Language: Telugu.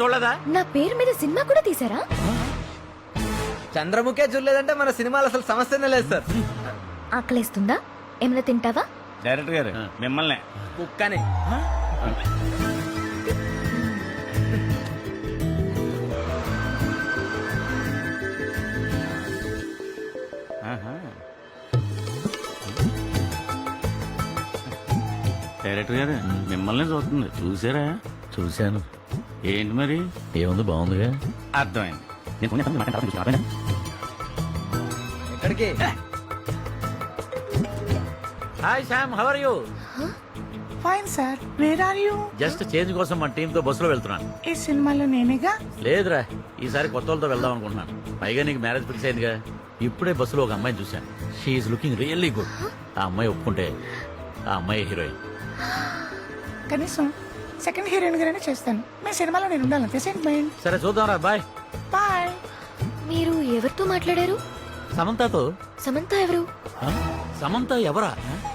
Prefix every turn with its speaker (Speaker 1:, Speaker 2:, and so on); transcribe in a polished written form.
Speaker 1: చూడలేదా?
Speaker 2: నా పేరు మీద సినిమా కూడా తీసారా?
Speaker 3: చంద్రముఖే చూడలేదంటే మన సినిమాలు అసలు సమస్యనే లేదు సార్.
Speaker 2: ఆకలేస్తుందా? ఏమైనా తింటావా?
Speaker 1: డైరెక్టర్ గారు మిమ్మల్ని
Speaker 3: కుక్కని
Speaker 1: డైరెక్టర్ గారు మిమ్మల్ని చూస్తుంది. చూసారా?
Speaker 4: చూశాను.
Speaker 1: ఏంటి మరి?
Speaker 4: ఏముంది, బాగుందిగా.
Speaker 1: అర్థమైంది.
Speaker 3: ఎక్కడికి?
Speaker 4: Hi Sam, how are you?
Speaker 5: Fine sir, where are you?
Speaker 4: Just change కోసం మన టీమ్ తో బస్సులో వెళ్తున్నాను.
Speaker 5: ఈ సినిమాలో నేనేగా.
Speaker 4: లేదురా, ఈసారి కొత్త వాళ్ళతో వెళ్దాం అనుకుంటున్నాను. పైగా నీకు మ్యారేజ్ ఫిక్స్ అయిందిగా. ఇప్పుడే బస్సులో ఒక అమ్మాయిని చూశాను. She's looking really good. ఆ అమ్మాయి ఒప్పుకుంటే ఆ అమ్మాయి హీరోయిన్.
Speaker 5: కనీసం సెకండ్ హీరోయిన్ గానే చేస్తాను. మీ సినిమాలో నేను ఉండాలంతే. సెంటిమెంట్.
Speaker 4: సరే చూద్దాం రా, బాయ్.
Speaker 5: బాయ్.
Speaker 2: మీరు ఎవరితో మాట్లాడారు?
Speaker 4: సమంతతో.
Speaker 2: సమంత ఎవరు?
Speaker 4: ఆ? సమంత ఎవరా?